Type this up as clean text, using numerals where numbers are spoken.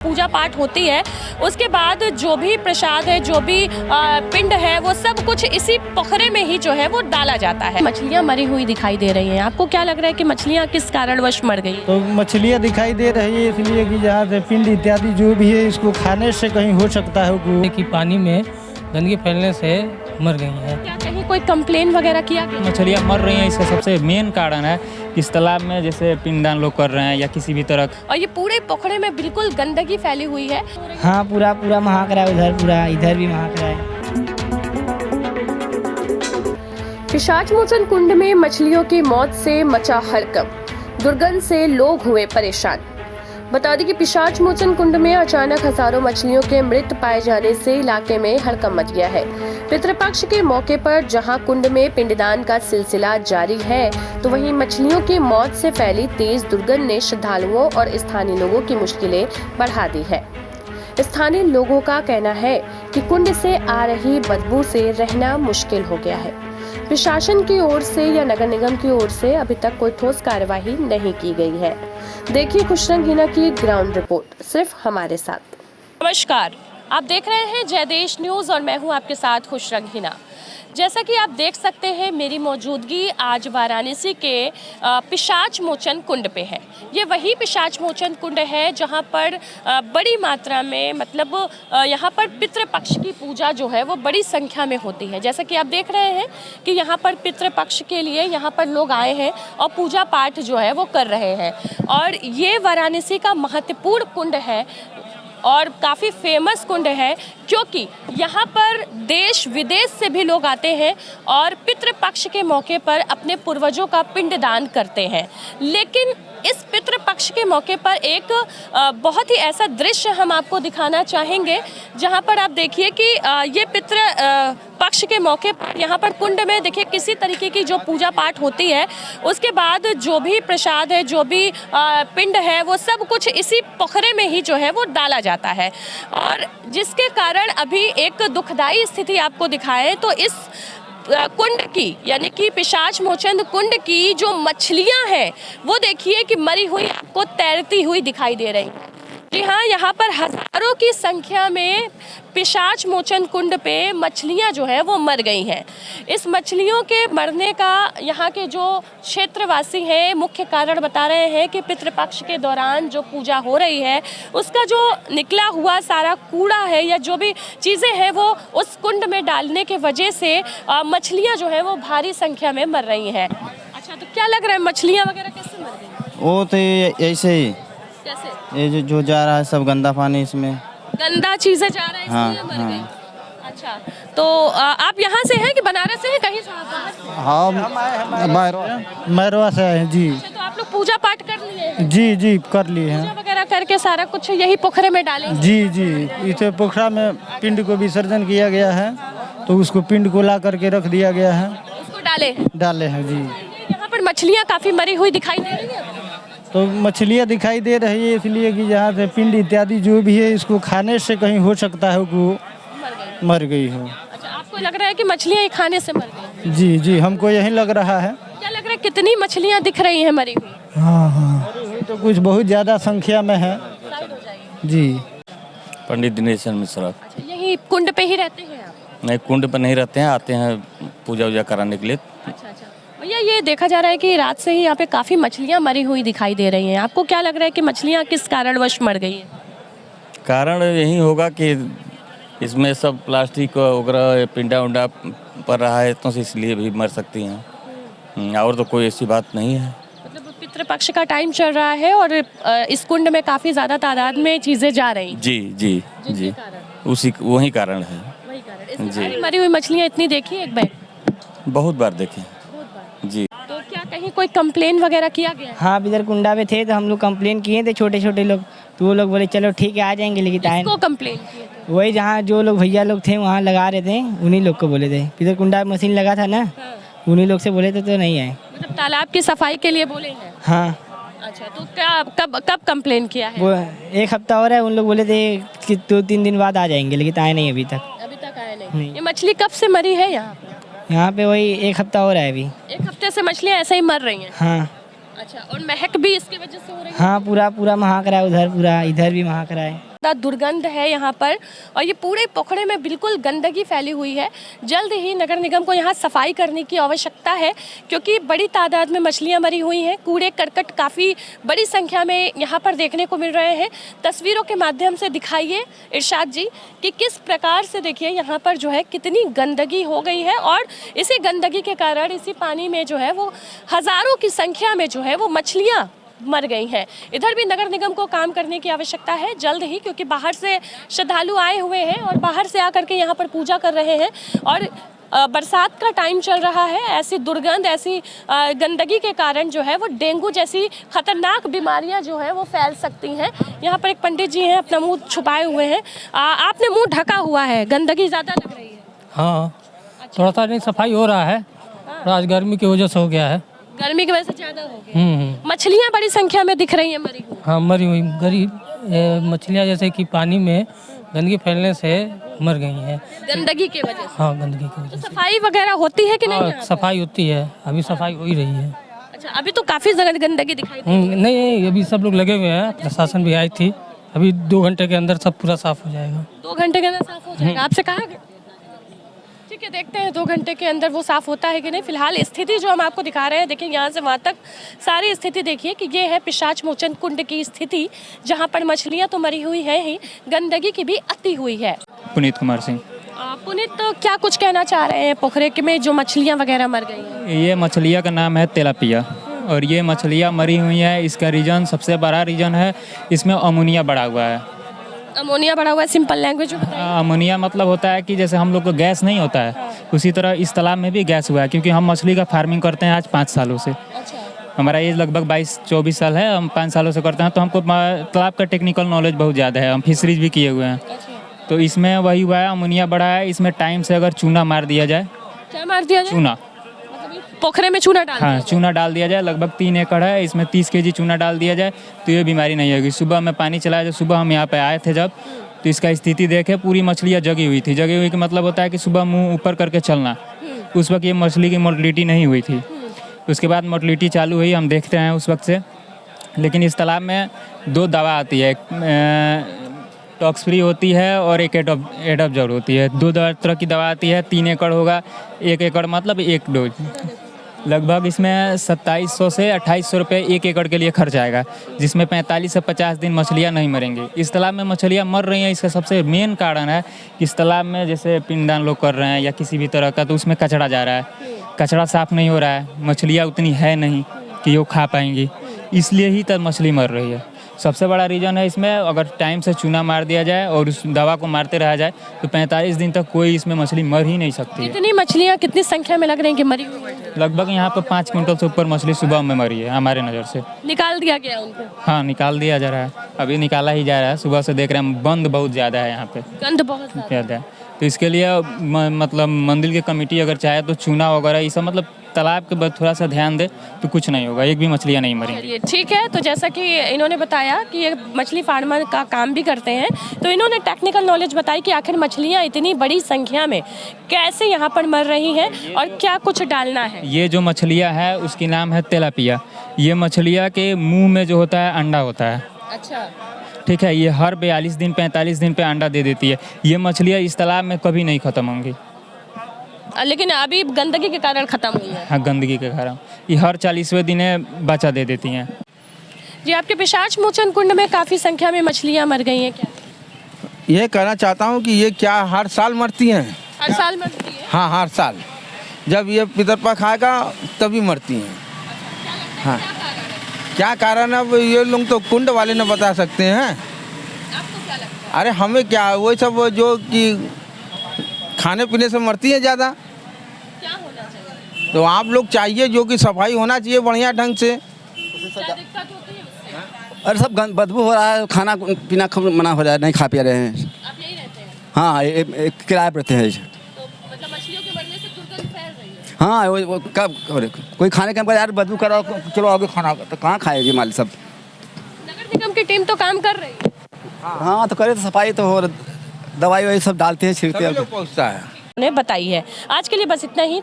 पूजा पाठ होती है, उसके बाद जो भी प्रसाद है, जो भी पिंड है, वो सब कुछ इसी पोखरे में ही जो है वो डाला जाता है। मछलियाँ मरी हुई दिखाई दे रही हैं। आपको क्या लग रहा है कि मछलियाँ किस कारणवश मर गई? तो मछलियाँ दिखाई दे रही है इसलिए कि जहाँ से पिंड इत्यादि जो भी है इसको खाने से कहीं हो सकता है कि पानी में गंदगी फैलने से मर गई है। क्या कहीं कोई कंप्लेन वगैरह किया गया? मछलियाँ मर रही हैं, इसका सबसे मेन कारण है इस तालाब में जैसे पिंडदान लोग कर रहे हैं या किसी भी तरह। और ये पूरे पोखरे में बिल्कुल गंदगी फैली हुई है। हाँ, पूरा महक रहा है, उधर पूरा इधर भी महक रहा है। पिशाच मोचन कुंड में मछलियों की मौत से मचा हड़कंप, दुर्गंध से लोग हुए परेशान। बता दें कि पिशाच मोचन कुंड में अचानक हजारों मछलियों के मृत पाए जाने से इलाके में हड़कंप मच गया है। पितृपक्ष के मौके पर जहां कुंड में पिंडदान का सिलसिला जारी है, तो वहीं मछलियों की मौत से फैली तेज दुर्गंध ने श्रद्धालुओं और स्थानीय लोगों की मुश्किलें बढ़ा दी है। स्थानीय लोगों का कहना है कि कुंड से आ रही बदबू से रहना मुश्किल हो गया है। प्रशासन की ओर से या नगर निगम की ओर से अभी तक कोई ठोस कार्यवाही नहीं की गई है। देखिए खुशरंग हिना की ग्राउंड रिपोर्ट सिर्फ हमारे साथ। नमस्कार, आप देख रहे हैं जय देश न्यूज़ और मैं हूं आपके साथ खुशरंग हिना। जैसा कि आप देख सकते हैं, मेरी मौजूदगी आज वाराणसी के पिशाच मोचन कुंड पे है। ये वही पिशाच मोचन कुंड है जहां पर बड़ी मात्रा में यहाँ पर पितृपक्ष की पूजा जो है वो बड़ी संख्या में होती है। जैसा कि आप देख रहे हैं कि यहाँ पर पितृपक्ष के लिए यहाँ पर लोग आए हैं और पूजा पाठ जो है वो कर रहे हैं। और ये वाराणसी का महत्वपूर्ण कुंड है और काफ़ी फेमस कुंड है, क्योंकि यहाँ पर देश विदेश से भी लोग आते हैं और पितृपक्ष के मौके पर अपने पूर्वजों का पिंडदान करते हैं। लेकिन इस पितृपक्ष के मौके पर एक बहुत ही ऐसा दृश्य हम आपको दिखाना चाहेंगे, जहाँ पर आप देखिए कि ये पितृ पक्ष के मौके पर यहाँ पर कुंड में देखिए किसी तरीके की जो पूजा पाठ होती है, उसके बाद जो भी प्रसाद है, जो भी पिंड है, वो सब कुछ इसी पोखरे में ही जो है वो डाला जाता है। और जिसके कारण अभी एक दुखदाई स्थिति आपको दिखाएं तो इस कुंड की यानी कि पिशाच मोचन कुंड की जो मछलियां हैं वो देखिए कि मरी हुई आपको तैरती हुई दिखाई दे रही। जी हाँ, यहाँ पर हजारों की संख्या में पिशाच मोचन कुंड पे मछलियाँ जो है वो मर गई हैं। इस मछलियों के मरने का यहाँ के जो क्षेत्रवासी हैं मुख्य कारण बता रहे हैं कि पितृपक्ष के दौरान जो पूजा हो रही है उसका जो निकला हुआ सारा कूड़ा है या जो भी चीज़ें हैं वो उस कुंड में डालने के वजह से मछलियाँ जो है वो भारी संख्या में मर रही हैं। अच्छा, तो क्या लग रहा है मछलियाँ वगैरह कैसे मर गई? वो तो ऐसे ही कैसे? ये जो जा रहा है सब गंदा पानी, इसमें गंदा चीजें जा रहा है इसलिए मर गई। अच्छा, तो आप यहाँ से हैं कि बनारस से हैं, कहीं से आप? हाँ, मैरवा से आए जी। अच्छा, तो आप लोग पूजा पाठ कर लिए हैं? जी कर लिए हैं। पूजा वगैरह करके सारा कुछ यही पोखरे में डाले? जी इसे पोखरा में पिंड को विसर्जन किया गया है, तो उसको पिंड को ला करके रख दिया गया है। उसको डाले हैं जी। यहाँ पर मछलियाँ काफी मरी हुई दिखाई दे रही है। तो मछलियाँ दिखाई दे रही है इसलिए कि जहाँ से पिंड इत्यादि जो भी है इसको खाने से कहीं हो सकता है कि मर गई हो। अच्छा, आपको लग रहा है कि मछलियाँ खाने से मर गई? जी हमको यही लग रहा है। क्या लग रहा है कितनी मछलियाँ दिख रही हैं मरी हुई? हाँ, तो कुछ बहुत ज्यादा संख्या में है जी। पंडित दिनेश चंद्र मिश्रा। अच्छा, यही कुंड पे ही रहते हैं आप? नहीं, कुंड पर नहीं रहते हैं, आते हैं पूजा वूजा कराने के लिए। अच्छा भैया, ये देखा जा रहा है कि रात से ही यहाँ पे काफ़ी मछलियाँ मरी हुई दिखाई दे रही हैं। आपको क्या लग रहा है कि मछलियाँ किस कारणवश मर गई हैं? और यही होगा कि इसमें सब प्लास्टिक वगैरह पिंडा उंडा पड़ रहा है, तो इसलिए भी मर सकती हैं। और तो कोई ऐसी बात नहीं है। मतलब पितृपक्ष का टाइम चल रहा है और इस कुंड में काफ़ी ज़्यादा तादाद में चीज़ें जा रही हैं। जी वही कारण है। वही कारण जी। मरी हुई मछलियाँ इतनी देखी एक बार? बहुत बार देखे जी। तो क्या कहीं कोई कंप्लेन वगैरह किया गया? हाँ, इधर कुंडा में थे तो हम लोग कंप्लेन किए थे, छोटे लोग, तो वो लोग बोले चलो ठीक है आ जाएंगे, लेकिन आए किसको कंप्लेन किए थे? वही जहाँ जो लोग भैया लोग थे वहाँ लगा रहे थे, उन्हीं लोग को बोले थे। इधर कुंडा में मशीन लगा था ना, उन्हीं लोग से बोले थे तो नहीं आए। मतलब तालाब की सफाई के लिए बोले हैं? हाँ। अच्छा, तो क्या कब कंप्लेन किया है? वो 1 हफ्ता हो रहा है, उन लोग बोले थे कि 2-3 दिन बाद आ जाएंगे, लेकिन आए नहीं अभी तक आए नहीं। ये मछली कब से मरी है यहाँ पे? यहाँ पे वही 1 हफ्ता हो रहा है अभी। 1 हफ्ते से मछलियाँ ऐसे ही मर रही हैं? हाँ। अच्छा, और महक भी इसकी वजह से हो रही है? हाँ, पूरा महक रहा है, उधर पूरा इधर भी महक रहा है। दुर्गंध है यहाँ पर और ये पूरे पोखरे में बिल्कुल गंदगी फैली हुई है। जल्द ही नगर निगम को यहाँ सफाई करने की आवश्यकता है क्योंकि बड़ी तादाद में मछलियाँ मरी हुई हैं। कूड़े करकट काफ़ी बड़ी संख्या में यहाँ पर देखने को मिल रहे हैं। तस्वीरों के माध्यम से दिखाइए इरशाद जी कि किस प्रकार से देखिए यहाँ पर जो है कितनी गंदगी हो गई है और इसी गंदगी के कारण इसी पानी में जो है वो हज़ारों की संख्या में जो है वो मछलियाँ मर गई हैं। इधर भी नगर निगम को काम करने की आवश्यकता है जल्द ही, क्योंकि बाहर से श्रद्धालु आए हुए हैं और बाहर से आकर के यहाँ पर पूजा कर रहे हैं और बरसात का टाइम चल रहा है। ऐसी दुर्गंध, ऐसी गंदगी के कारण जो है वो डेंगू जैसी खतरनाक बीमारियां जो है वो फैल सकती हैं। यहाँ पर एक पंडित जी हैं, अपना मुंह छुपाए हुए हैं। आपने मुंह ढका हुआ है, गंदगी ज़्यादा लग रही है। हाँ, थोड़ा सा नहीं सफाई हो रहा है। आज गर्मी की वजह से हो गया है। गर्मी की वजह से ज़्यादा हो गया। मछलियाँ बड़ी संख्या में दिख रही हैं मरी हुई। हाँ, मरी हुई गरीब मछलियाँ जैसे कि पानी में गंदगी फैलने से मर गई हैं। गंदगी की वजह से। हाँ, गंदगी की वजह तो से। सफाई वगैरह होती है कि नहीं? हाँ, सफाई होती है, अभी सफाई हो ही रही है। अच्छा, अभी तो काफ़ी गंदगी दिखाई दे रही है। नहीं, अभी सब लोग लगे हुए हैं, प्रशासन भी आई थी। अभी 2 घंटे के अंदर सब पूरा साफ हो जाएगा। 2 घंटे के अंदर साफ हो जाएगा, आपसे कहा गया? ठीक है, देखते हैं 2 घंटे के अंदर वो साफ होता है कि नहीं। फिलहाल स्थिति जो हम आपको दिखा रहे हैं, देखिए यहाँ से वहाँ तक सारी स्थिति देखिए कि ये है पिशाच मोचन कुंड की स्थिति, जहाँ पर मछलियाँ तो मरी हुई है ही, गंदगी की भी अति हुई है। पुनीत कुमार सिंह। पुनीत, तो क्या कुछ कहना चाह रहे हैं पोखरे के में जो मछलियाँ वगैरह मर गई हैं? ये मछलियाँ का नाम है तेलापिया और ये मछलियाँ मरी हुई हैं। इसका रीज़न, सबसे बड़ा रीज़न है इसमें अमोनिया बढ़ा हुआ है। अमोनिया बढ़ा हुआ है, सिंपल लैंग्वेज में बताइए। अमोनिया मतलब होता है कि जैसे हम लोग को गैस नहीं होता है, उसी तरह इस तालाब में भी गैस हुआ है। क्योंकि हम मछली का फार्मिंग करते हैं आज 5 सालों से। हमारा एज लगभग 22-24 साल है, हम 5 सालों से करते हैं, तो हमको तालाब का टेक्निकल नॉलेज बहुत ज़्यादा है। हम फिशरीज भी किए हुए हैं। तो इसमें वही हुआ है, अमोनिया बढ़ा है। इसमें टाइम से अगर चूना मार दिया जाए। क्या मार दिया जाए? चूना, पोखरे में चूना डाल हाँ, चूना डाल दिया जाए। लगभग 3 एकड़ है, इसमें 30 kg चूना डाल दिया जाए तो ये बीमारी नहीं होगी। सुबह में पानी चलाया जाए, सुबह हम यहाँ पे आए थे जब, तो इसका स्थिति देखे पूरी मछलियाँ जगी हुई थी। जगी हुई का मतलब होता है कि सुबह मुंह ऊपर करके चलना। उस वक्त ये मछली की मोर्टलिटी नहीं हुई थी। उसके बाद मोर्टलिटी चालू हुई, हम देखते हैं उस वक्त से। लेकिन इस तालाब में 2 दवा आती है, टॉक्स फ्री होती है और एक एडब्जॉर्ब होती है। 2 तरह की दवा आती है। 3 एकड़ होगा, 1 एकड़ मतलब 1 डोज। लगभग इसमें 2700 से 2800 रुपये 1 एकड़ के लिए खर्च आएगा, जिसमें 45 से 50 दिन मछलियाँ नहीं मरेंगी। इस तालाब में मछलियाँ मर रही हैं, इसका सबसे मेन कारण है कि इस तालाब में जैसे पिंडदान लोग कर रहे हैं या किसी भी तरह का, तो उसमें कचरा जा रहा है। कचरा साफ़ नहीं हो रहा है, मछलियाँ उतनी है नहीं कि वो खा पाएंगी, इसलिए ही तब मछली मर रही है। सबसे बड़ा रीज़न है इसमें, अगर टाइम से चूना मार दिया जाए और उस दवा को मारते रहा जाए तो 45 दिन तक कोई इसमें मछली मर ही नहीं सकती है। इतनी मछलियाँ कितनी संख्या में लग रही हैं कि मरी हुई हैं? लगभग यहाँ पर 5 क्विंटल से ऊपर मछली सुबह में मरी है हमारे नज़र से। निकाल दिया गया उनको? हाँ, निकाल दिया जा रहा है, अभी निकाला ही जा रहा है। सुबह से देख रहे हैं, बंद बहुत ज़्यादा है यहाँ पे, गंद बहुत ज़्यादा है। तो इसके लिए मतलब मंदिर की कमेटी अगर चाहे तो चूना वगैरह ये सब, मतलब तालाब के बाद थोड़ा सा ध्यान दे तो कुछ नहीं होगा, एक भी मछलियाँ नहीं मरेंगी। ठीक है, तो जैसा कि इन्होंने बताया कि ये मछली फार्मर का काम भी करते हैं, तो इन्होंने टेक्निकल नॉलेज बताई कि आखिर मछलियाँ इतनी बड़ी संख्या में कैसे यहाँ पर मर रही हैं और क्या कुछ डालना है। ये जो मछलियाँ है उसकी नाम है तेलापिया। ये मछलियाँ के मुँह में जो होता है अंडा होता है। अच्छा, ठीक है, ये हर 42 दिन 45 दिन पे अंडा दे देती है। ये मछलियाँ इस तालाब में कभी नहीं ख़त्म होंगी, लेकिन अभी गंदगी के कारण ख़त्म हुई है। हाँ, गंदगी के कारण ये हर 40वें दिन बच्चा दे देती हैं। जी, आपके पिशाच मोचन कुंड में काफ़ी संख्या में मछलियाँ मर गई हैं क्या? ये कहना चाहता हूँ कि ये क्या हर साल मरती हैं? हर साल मरती है? हाँ, हर साल जब ये पितरपा खाएगा तभी मरती हैं। हाँ, क्या कारण है अब ये लोग तो कुंड वाले ने बता सकते हैं। आपको क्या लगता है? अरे हमें क्या, वही सब जो कि खाने पीने से मरती है ज़्यादा। क्या होना चाहिए? तो आप लोग चाहिए जो कि सफाई होना चाहिए बढ़िया ढंग से। क्या दिक्कत होती है उससे? अरे सब बदबू हो रहा है, खाना पीना मना हो रहा है, नहीं खा पी रहे हैं। आप यही रहते हैं? हाँ, किराए पर रहते हैं। तो मतलब मछलियों के मरने से दुर्गंध फैल रही है? हाँ, वो कब कोई खाने के यार बदबू करो, चलो आगे खाना, तो कहाँ खाएगी माल सब। नगर निगम की टीम तो काम कर रही है। हाँ, तो करे तो सफाई तो हो, दवाई वही सब डालते हैं, छिड़कते हैं। पहुँचता है। ने बताई है। आज के लिए बस इतना ही।